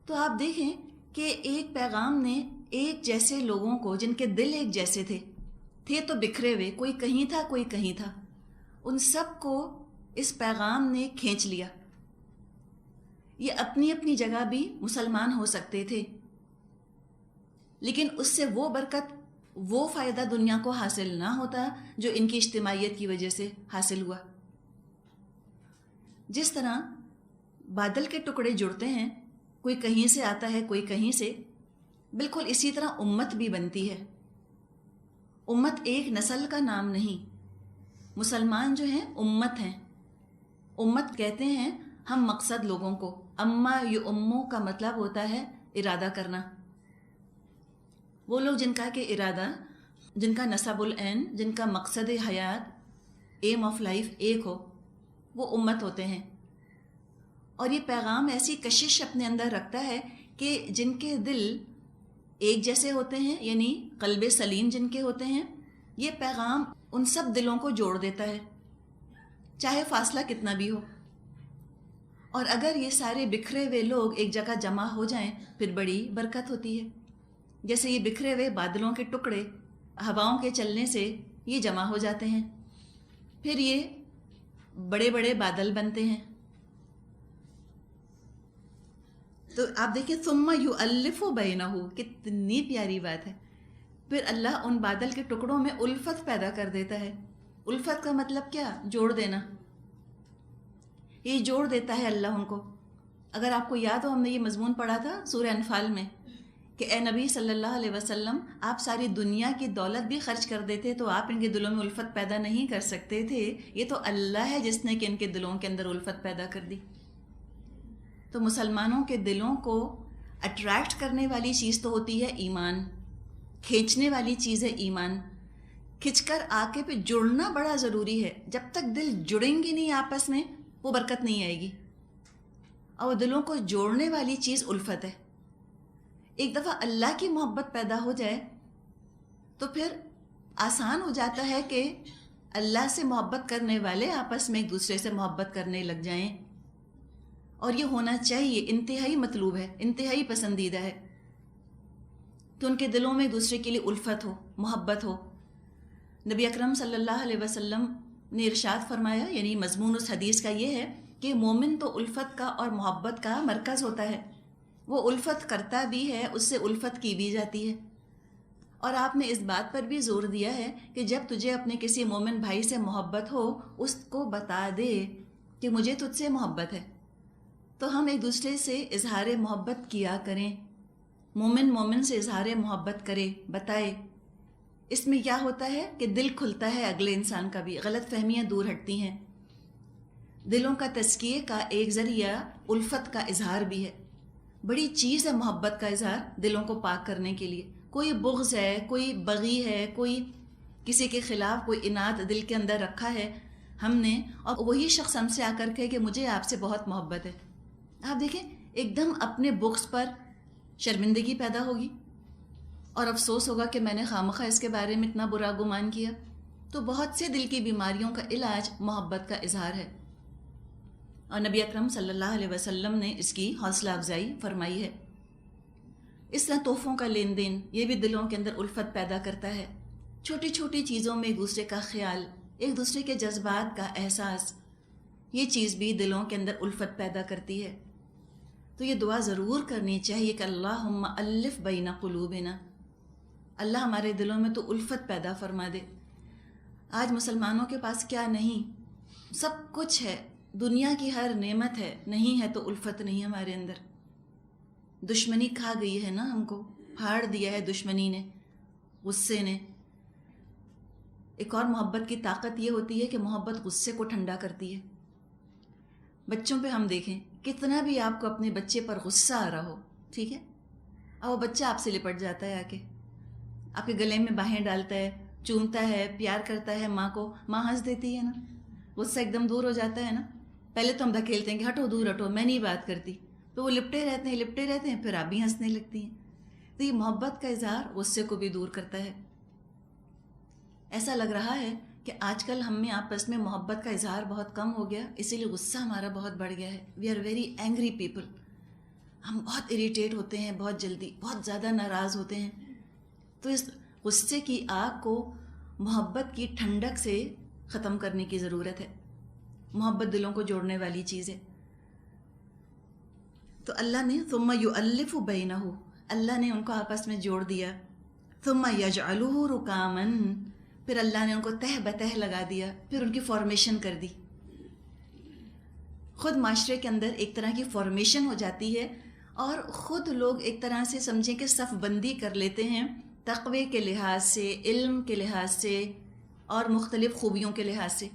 تو آپ دیکھیں کہ ایک پیغام نے ایک جیسے لوگوں کو، جن کے دل ایک جیسے تھے تو بکھرے ہوئے، کوئی کہیں تھا کوئی کہیں تھا، ان سب کو اس پیغام نے کھینچ لیا۔ یہ اپنی اپنی جگہ بھی مسلمان ہو سکتے تھے، لیکن اس سے وہ برکت، وہ فائدہ دنیا کو حاصل نہ ہوتا جو ان کی اجتماعیت کی وجہ سے حاصل ہوا۔ جس طرح بادل کے ٹکڑے جڑتے ہیں، کوئی کہیں سے آتا ہے کوئی کہیں سے، بالکل اسی طرح امت بھی بنتی ہے۔ امت ایک نسل کا نام نہیں، مسلمان جو ہیں امت ہیں۔ امت کہتے ہیں ہم مقصد لوگوں کو، اما یؤمو کا مطلب ہوتا ہے ارادہ کرنا۔ وہ لوگ جن کا کہ ارادہ، جن کا نصب العین، جن کا مقصد حیات، ایم آف لائف ایک ہو، وہ امت ہوتے ہیں۔ اور یہ پیغام ایسی کشش اپنے اندر رکھتا ہے کہ جن کے دل ایک جیسے ہوتے ہیں، یعنی قلب سلیم جن کے ہوتے ہیں، یہ پیغام ان سب دلوں کو جوڑ دیتا ہے، چاہے فاصلہ کتنا بھی ہو۔ اور اگر یہ سارے بکھرے ہوئے لوگ ایک جگہ جمع ہو جائیں پھر بڑی برکت ہوتی ہے۔ جیسے یہ بکھرے ہوئے بادلوں کے ٹکڑے ہواؤں کے چلنے سے یہ جمع ہو جاتے ہیں، پھر یہ بڑے بڑے بادل بنتے ہیں۔ تو آپ دیکھیں ثم یؤلف بینہ، کتنی پیاری بات ہے۔ پھر اللہ ان بادل کے ٹکڑوں میں الفت پیدا کر دیتا ہے۔ الفت کا مطلب کیا؟ جوڑ دینا۔ یہ جوڑ دیتا ہے اللہ ان کو۔ اگر آپ کو یاد ہو، ہم نے یہ مضمون پڑھا تھا سورہ انفال میں کہ اے نبی صلی اللہ علیہ وسلم، آپ ساری دنیا کی دولت بھی خرچ کر دیتے تو آپ ان کے دلوں میں الفت پیدا نہیں کر سکتے تھے، یہ تو اللہ ہے جس نے کہ ان کے دلوں کے اندر الفت پیدا کر دی۔ تو مسلمانوں کے دلوں کو اٹریکٹ کرنے والی چیز تو ہوتی ہے ایمان، کھینچنے والی چیز ہے ایمان۔ کھنچ کر آ کے پھر جڑنا بڑا ضروری ہے۔ جب تک دل جڑیں گے نہیں آپس میں، وہ برکت نہیں آئے گی۔ اور دلوں کو جوڑنے والی چیز الفت ہے۔ ایک دفعہ اللہ کی محبت پیدا ہو جائے تو پھر آسان ہو جاتا ہے کہ اللہ سے محبت کرنے والے آپس میں ایک دوسرے سے محبت کرنے لگ جائیں۔ اور یہ ہونا چاہیے، انتہائی مطلوب ہے، انتہائی پسندیدہ ہے کہ ان کے دلوں میں ایک دوسرے کے لیے الفت ہو، محبت ہو۔ نبی اکرم صلی اللہ علیہ وسلم نے ارشاد فرمایا، یعنی مضمون اس حدیث کا یہ ہے کہ مومن تو الفت کا اور محبت کا مرکز ہوتا ہے۔ وہ الفت کرتا بھی ہے، اس سے الفت کی بھی جاتی ہے۔ اور آپ نے اس بات پر بھی زور دیا ہے کہ جب تجھے اپنے کسی مومن بھائی سے محبت ہو، اس کو بتا دے کہ مجھے تجھ سے محبت ہے۔ تو ہم ایک دوسرے سے اظہار محبت کیا کریں، مومن مومن سے اظہار محبت کرے، بتائے۔ اس میں کیا ہوتا ہے کہ دل کھلتا ہے اگلے انسان کا بھی، غلط فہمیاں دور ہٹتی ہیں۔ دلوں کا تزکیے کا ایک ذریعہ الفت کا اظہار بھی ہے۔ بڑی چیز ہے محبت کا اظہار دلوں کو پاک کرنے کے لیے۔ کوئی بغض ہے، کوئی بغی ہے، کوئی کسی کے خلاف کوئی اناد دل کے اندر رکھا ہے ہم نے، اور وہی شخص ہم سے آ کر کہ مجھے آپ سے بہت محبت ہے، آپ دیکھیں ایک دم اپنے بغض پر شرمندگی پیدا ہوگی اور افسوس ہوگا کہ میں نے خامخواہ اس کے بارے میں اتنا برا گمان کیا۔ تو بہت سے دل کی بیماریوں کا علاج محبت کا اظہار ہے، اور نبی اکرم صلی اللہ علیہ وسلم نے اس کی حوصلہ افزائی فرمائی ہے۔ اس طرح تحفوں کا لین دین، یہ بھی دلوں کے اندر الفت پیدا کرتا ہے۔ چھوٹی چھوٹی چیزوں میں ایک دوسرے کا خیال، ایک دوسرے کے جذبات کا احساس، یہ چیز بھی دلوں کے اندر الفت پیدا کرتی ہے۔ تو یہ دعا ضرور کرنی چاہیے کہ اللہم الف بین قلوبنا، اللہ ہمارے دلوں میں تو الفت پیدا فرما دے۔ آج مسلمانوں کے پاس کیا نہیں، سب کچھ ہے، دنیا کی ہر نعمت ہے، نہیں ہے تو الفت نہیں ہمارے اندر۔ دشمنی کھا گئی ہے نا، ہم کو پھاڑ دیا ہے دشمنی نے، غصے نے۔ ایک اور محبت کی طاقت یہ ہوتی ہے کہ محبت غصے کو ٹھنڈا کرتی ہے۔ بچوں پہ ہم دیکھیں، کتنا بھی آپ کو اپنے بچے پر غصہ آ رہا ہو، ٹھیک ہے، اور وہ بچہ آپ سے لپٹ جاتا ہے، آ کے آپ کے گلے میں باہیں ڈالتا ہے، چومتا ہے، پیار کرتا ہے ماں کو، ماں ہنس دیتی ہے نا، غصہ ایک دم دور ہو جاتا ہے نا. پہلے تو ہم دھکیلتے ہیں کہ ہٹو، دور ہٹو، میں نہیں بات کرتی، تو وہ لپٹے رہتے ہیں، پھر آپ بھی ہنسنے لگتی ہیں. تو یہ محبت کا اظہار غصے کو بھی دور کرتا ہے. ایسا لگ رہا ہے کہ آج کل ہم میں آپس میں محبت کا اظہار بہت کم ہو گیا، اسی لیے غصہ ہمارا بہت بڑھ گیا ہے. We are very angry people. ہم بہت اریٹیٹ ہوتے ہیں بہت جلدی، بہت زیادہ ناراض ہوتے ہیں. تو اس غصے کی آگ کو محبت کی ٹھنڈک سے ختم کرنے کی ضرورت ہے. محبت دلوں کو جوڑنے والی چیز ہے. تو اللہ نے ثم یؤلف بینہ، اللہ نے ان کو آپس میں جوڑ دیا. ثم یجعلہ رکاما، پھر اللہ نے ان کو تہ بتہ لگا دیا، پھر ان کی فارمیشن کر دی. خود معاشرے کے اندر ایک طرح کی فارمیشن ہو جاتی ہے، اور خود لوگ ایک طرح سے سمجھیں کہ صف بندی کر لیتے ہیں تقوی کے لحاظ سے، علم کے لحاظ سے، اور مختلف خوبیوں کے لحاظ سے.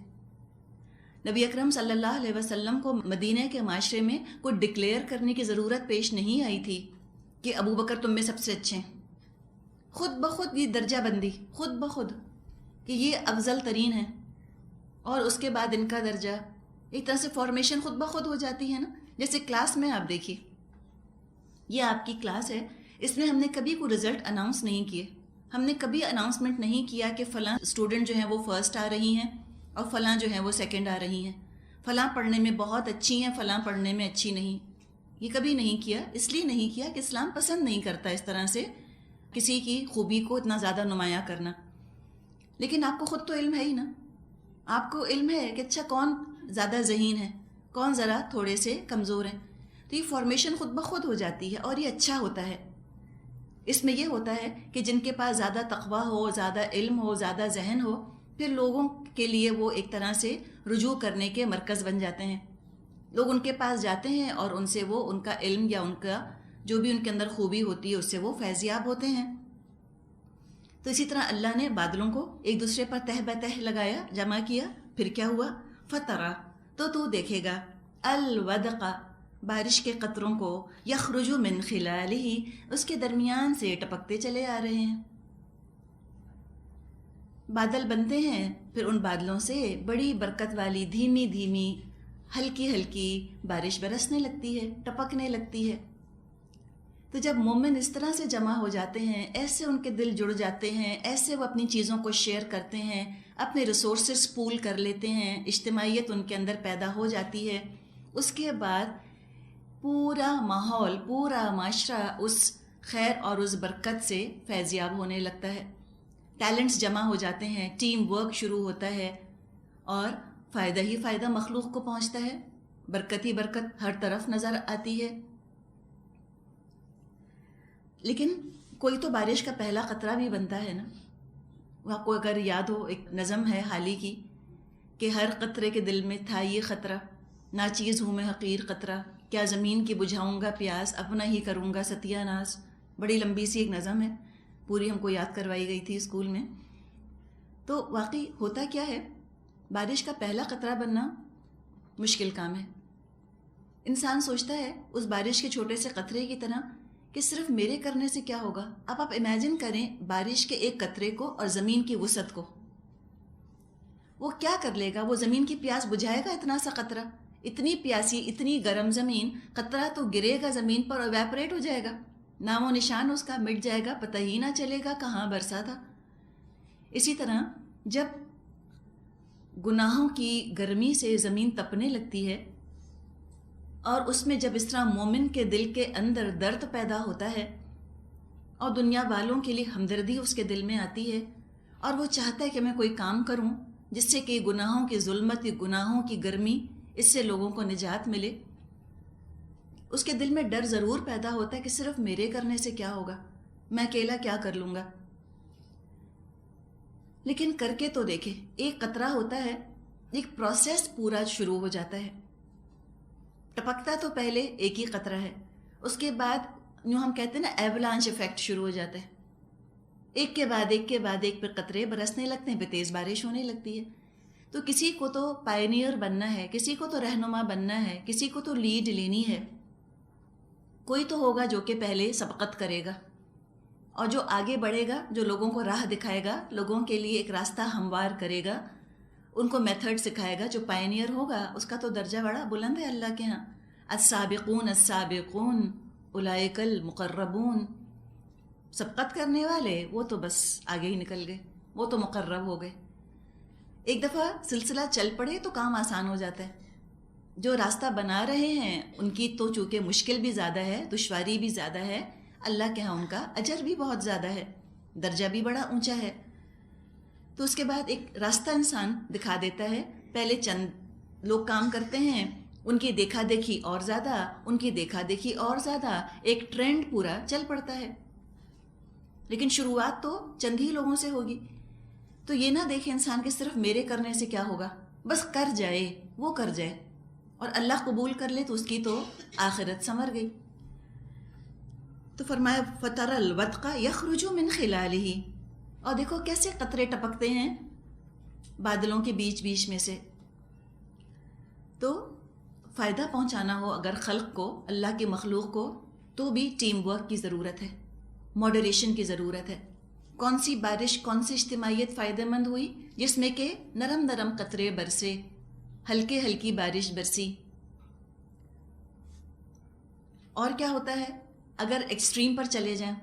نبی اکرم صلی اللہ علیہ وسلم کو مدینہ کے معاشرے میں کوئی ڈکلیئر کرنے کی ضرورت پیش نہیں آئی تھی کہ ابو بکر تم میں سب سے اچھے ہیں. خود بخود یہ درجہ بندی، خود بخود کہ یہ افضل ترین ہے، اور اس کے بعد ان کا درجہ، ایک طرح سے فارمیشن خود بخود ہو جاتی ہے نا. جیسے کلاس میں آپ دیکھیے، یہ آپ کی کلاس ہے، اس میں ہم نے کبھی کوئی رزلٹ اناؤنس نہیں کیے. ہم نے کبھی اناؤنسمنٹ نہیں کیا کہ فلاں اسٹوڈنٹ جو ہیں وہ فرسٹ آ رہی ہیں اور فلاں جو ہیں وہ سیکنڈ آ رہی ہیں، فلاں پڑھنے میں بہت اچھی ہیں، فلاں پڑھنے میں اچھی نہیں. یہ کبھی نہیں کیا. اس لیے نہیں کیا کہ اسلام پسند نہیں کرتا اس طرح سے کسی کی خوبی کو اتنا زیادہ نمایاں کرنا. لیکن آپ کو خود تو علم ہے ہی نا، آپ کو علم ہے کہ اچھا کون زیادہ ذہین ہے، کون ذرا تھوڑے سے کمزور ہیں. تو یہ فارمیشن خود بخود ہو جاتی ہے، اور یہ اچھا ہوتا ہے. اس میں یہ ہوتا ہے کہ جن کے پاس زیادہ تقویٰ ہو، زیادہ علم ہو، زیادہ ذہن ہو، پھر لوگوں کے لیے وہ ایک طرح سے رجوع کرنے کے مرکز بن جاتے ہیں. لوگ ان کے پاس جاتے ہیں اور ان سے وہ ان کا علم یا ان کا جو بھی ان کے اندر خوبی ہوتی ہے اس سے وہ فیضیاب ہوتے ہیں. تو اسی طرح اللہ نے بادلوں کو ایک دوسرے پر تہ بتہ لگایا، جمع کیا. پھر کیا ہوا؟ فترا، تو دیکھے گا الودق، بارش کے قطروں کو، یخرج من خلالہ، اس کے درمیان سے ٹپکتے چلے آ رہے ہیں. بادل بنتے ہیں، پھر ان بادلوں سے بڑی برکت والی دھیمی دھیمی ہلکی ہلکی بارش برسنے لگتی ہے، ٹپکنے لگتی ہے. تو جب مومن اس طرح سے جمع ہو جاتے ہیں، ایسے ان کے دل جڑ جاتے ہیں، ایسے وہ اپنی چیزوں کو شیئر کرتے ہیں، اپنے ریسورسز پول کر لیتے ہیں، اجتماعیت ان کے اندر پیدا ہو جاتی ہے، اس کے بعد پورا ماحول، پورا معاشرہ اس خیر اور اس برکت سے فیضیاب ہونے لگتا ہے. ٹیلنٹس جمع ہو جاتے ہیں، ٹیم ورک شروع ہوتا ہے، اور فائدہ ہی فائدہ مخلوق کو پہنچتا ہے، برکت ہی برکت ہر طرف نظر آتی ہے. لیکن کوئی تو بارش کا پہلا قطرہ بھی بنتا ہے نا. آپ کو اگر یاد ہو، ایک نظم ہے حالی کی کہ ہر قطرے کے دل میں تھا یہ خطرہ، ناچیز ہوں میں حقیر قطرہ، کیا زمین کی بجھاؤں گا پیاس، اپنا ہی کروں گا ستیہ ناز. بڑی لمبی سی ایک نظم ہے، پوری ہم کو یاد کروائی گئی تھی اسکول میں. تو واقعی ہوتا کیا ہے، بارش کا پہلا قطرہ بننا مشکل کام ہے. انسان سوچتا ہے اس بارش کے چھوٹے سے قطرے کی طرح کہ صرف میرے کرنے سے کیا ہوگا. اب آپ امیجن کریں بارش کے ایک قطرے کو اور زمین کی وسعت کو، وہ کیا کر لے گا؟ وہ زمین کی پیاس بجھائے گا؟ اتنا سا قطرہ، اتنی پیاسی، اتنی گرم زمین، قطرہ تو گرے گا زمین پر، ایویپوریٹ ہو جائے گا، نام و نشان اس کا مٹ جائے گا، پتہ ہی نہ چلے گا کہاں برسا تھا. اسی طرح جب گناہوں کی گرمی سے زمین تپنے لگتی ہے، اور اس میں جب اس طرح مومن کے دل کے اندر درد پیدا ہوتا ہے، اور دنیا والوں کے لیے ہمدردی اس کے دل میں آتی ہے، اور وہ چاہتا ہے کہ میں کوئی کام کروں جس سے کہ گناہوں کی ظلمت، گناہوں کی گرمی، اس سے لوگوں کو نجات ملے. اس کے دل میں ڈر ضرور پیدا ہوتا ہے کہ صرف میرے کرنے سے کیا ہوگا، میں اکیلا کیا کر لوں گا. لیکن کر کے تو دیکھے، ایک قطرہ ہوتا ہے، ایک پروسیس پورا شروع ہو جاتا ہے. ٹپکتا تو پہلے ایک ہی قطرہ ہے، اس کے بعد یوں ہم کہتے ہیں نا ایولانچ افیکٹ شروع ہو جاتا ہے، ایک کے بعد ایک کے بعد ایک پہ قطرے برسنے لگتے ہیں، پہ تیز بارش ہونے لگتی ہے. تو کسی کو تو پائنیئر بننا ہے، کسی کو تو رہنما بننا ہے، کسی کو تو لیڈ لینی ہے. کوئی تو ہوگا جو کہ پہلے سبقت کرے گا، اور جو آگے بڑھے گا، جو لوگوں کو راہ دکھائے گا، لوگوں کے لیے ایک راستہ ہموار کرے گا، ان کو میتھڈ سکھائے گا، جو پائنیئر ہوگا اس کا تو درجہ بڑا بلند ہے اللہ کے ہاں. السابقون السابقون اولئک المقربون. سبقت کرنے والے وہ تو بس آگے ہی نکل گئے، وہ تو مقرب ہو گئے. ایک دفعہ سلسلہ چل پڑے تو کام آسان ہو جاتا ہے. جو راستہ بنا رہے ہیں ان کی تو چونکہ مشکل بھی زیادہ ہے، دشواری بھی زیادہ ہے، اللہ کے ہاں ان کا اجر بھی بہت زیادہ ہے، درجہ بھی بڑا اونچا ہے. تو اس کے بعد ایک راستہ انسان دکھا دیتا ہے. پہلے چند لوگ کام کرتے ہیں، ان کی دیکھا دیکھی اور زیادہ، ان کی دیکھا دیکھی اور زیادہ، ایک ٹرینڈ پورا چل پڑتا ہے. لیکن شروعات تو چند ہی لوگوں سے ہوگی. تو یہ نہ دیکھے انسان کہ صرف میرے کرنے سے کیا ہوگا، بس کر جائے، وہ کر جائے اور اللہ قبول کر لے تو اس کی تو آخرت سنور گئی. تو فرمایا فَتَرَى الْوَدْقَ يَخْرُجُ مِنْ خِلَالِهِ. اور دیکھو کیسے قطرے ٹپکتے ہیں بادلوں کے بیچ بیچ میں سے. تو فائدہ پہنچانا ہو اگر خلق کو، اللہ کی مخلوق کو، تو بھی ٹیم ورک کی ضرورت ہے، ماڈریشن کی ضرورت ہے. کون سی بارش، کون سی اجتماعیت فائدہ مند ہوئی؟ جس میں کہ نرم نرم قطرے برسے، ہلکے ہلکی بارش برسی. اور کیا ہوتا ہے اگر ایکسٹریم پر چلے جائیں،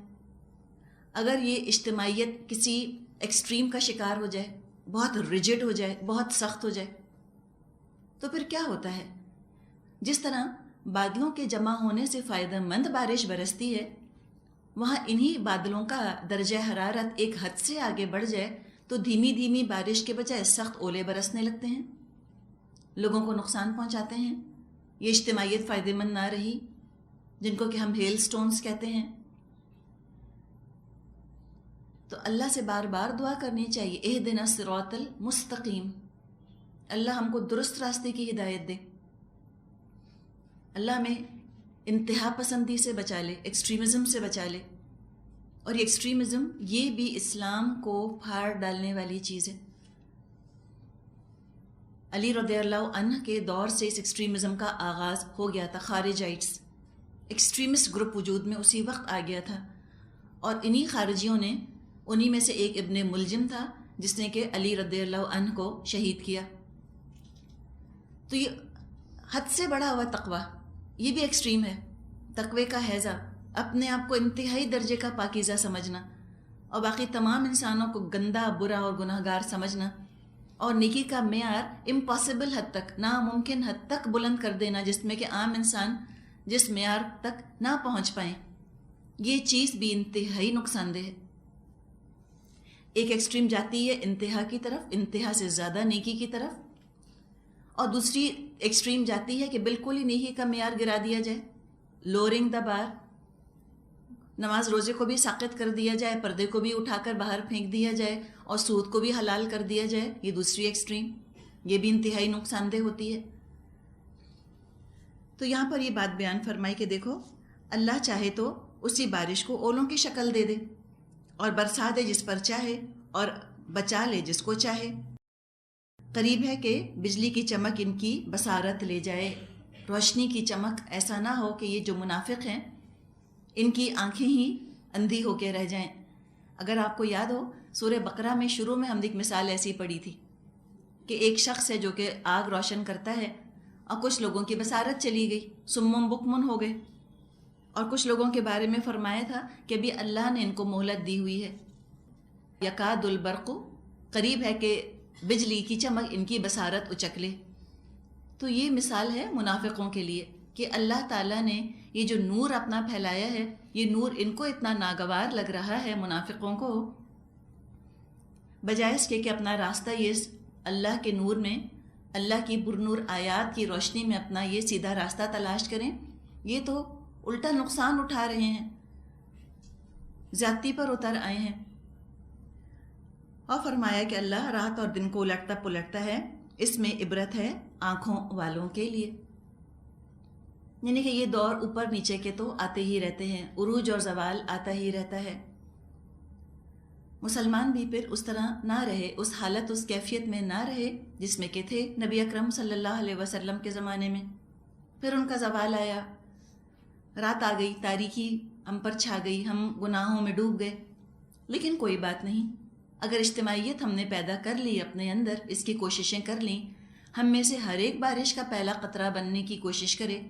اگر یہ اجتماعیت کسی ایکسٹریم کا شکار ہو جائے، بہت ریجڈ ہو جائے، بہت سخت ہو جائے، تو پھر کیا ہوتا ہے؟ جس طرح بادلوں کے جمع ہونے سے فائدہ مند بارش برستی ہے، وہاں انہی بادلوں کا درجہ حرارت ایک حد سے آگے بڑھ جائے تو دھیمی دھیمی بارش کے بجائے سخت اولے برسنے لگتے ہیں، لوگوں کو نقصان پہنچاتے ہیں. یہ اجتماعیت فائدہ مند نہ رہی، جن کو کہ ہم ہیل سٹونز کہتے ہیں. تو اللہ سے بار بار دعا کرنی چاہیے، اہدنا الصراط المستقیم، اللہ ہم کو درست راستے کی ہدایت دے. اللہ میں انتہا پسندی سے بچا لے، ایکسٹریمزم سے بچا لے. اور یہ ایکسٹریمزم یہ بھی اسلام کو پھاڑ ڈالنے والی چیز ہے. علی رضی اللہ عنہ کے دور سے اس ایکسٹریمزم کا آغاز ہو گیا تھا. خارجائٹس، ایکسٹریمسٹ گروپ وجود میں اسی وقت آ گیا تھا. اور انہی خارجیوں نے، انہی میں سے ایک ابن ملجم تھا جس نے کہ علی رضی اللہ عنہ کو شہید کیا. تو یہ حد سے بڑا ہوا تقوی، یہ بھی ایکسٹریم ہے. تقوی کا حیضہ، اپنے آپ کو انتہائی درجے کا پاکیزہ سمجھنا اور باقی تمام انسانوں کو گندا، برا اور گناہگار سمجھنا، اور نیکی کا معیار امپاسبل حد تک، ناممکن حد تک بلند کر دینا جس میں کہ عام انسان جس معیار تک نہ پہنچ پائیں. یہ چیز بھی انتہائی نقصان دہ ہے. ایک ایکسٹریم جاتی ہے انتہا کی طرف، انتہا سے زیادہ نیکی کی طرف، اور دوسری ایکسٹریم جاتی ہے کہ بالکل ہی نیکی کا معیار گرا دیا جائے، لورنگ دا بار، نماز روزے کو بھی ساقط کر دیا جائے، پردے کو بھی اٹھا کر باہر پھینک دیا جائے، اور سود کو بھی حلال کر دیا جائے. یہ دوسری ایکسٹریم، یہ بھی انتہائی نقصان دہ ہوتی ہے. تو یہاں پر یہ بات بیان فرمائی کہ دیکھو اللہ چاہے تو اسی بارش کو اولوں کی شکل دے دے اور برسا دے جس پر چاہے اور بچا لے جس کو چاہے. قریب ہے کہ بجلی کی چمک ان کی بصارت لے جائے، روشنی کی چمک. ایسا نہ ہو کہ یہ جو منافق ہیں ان کی آنکھیں ہی اندھی ہو کے رہ جائیں. اگر آپ کو یاد ہو سورہ بقرہ میں شروع میں ہم نے ایک مثال ایسی پڑھی تھی کہ ایک شخص ہے جو کہ آگ روشن کرتا ہے اور کچھ لوگوں کی بصارت چلی گئی، سمم بکمن ہو گئے. اور کچھ لوگوں کے بارے میں فرمایا تھا کہ ابھی اللہ نے ان کو مہلت دی ہوئی ہے. یکاد البرق، قریب ہے کہ بجلی کی چمک ان کی بصارت اچک لے. تو یہ مثال ہے منافقوں کے لیے کہ اللہ تعالیٰ نے یہ جو نور اپنا پھیلایا ہے، یہ نور ان کو اتنا ناگوار لگ رہا ہے منافقوں کو، بجائے اس کے کہ اپنا راستہ یہ اللہ کے نور میں، اللہ کی پرنور آیات کی روشنی میں اپنا یہ سیدھا راستہ تلاش کریں. یہ تو الٹا نقصان اٹھا رہے ہیں، زیادتی پر اتر آئے ہیں. اور فرمایا کہ اللہ رات اور دن کو الٹتا پلٹتا ہے، اس میں عبرت ہے آنکھوں والوں کے لیے. یعنی کہ یہ دور اوپر نیچے کے تو آتے ہی رہتے ہیں، عروج اور زوال آتا ہی رہتا ہے. مسلمان بھی پھر اس طرح نہ رہے، اس حالت، اس کیفیت میں نہ رہے جس میں کہ تھے نبی اکرم صلی اللہ علیہ وسلم کے زمانے میں. پھر ان کا زوال آیا، رات آ گئی، تاریکی ہم پر چھا گئی، ہم گناہوں میں ڈوب گئے. لیکن کوئی بات نہیں، اگر اجتماعیت ہم نے پیدا کر لی اپنے اندر، اس کی کوششیں کر لیں، ہم میں سے ہر ایک بارش کا پہلا قطرہ بننے کی کوشش کرے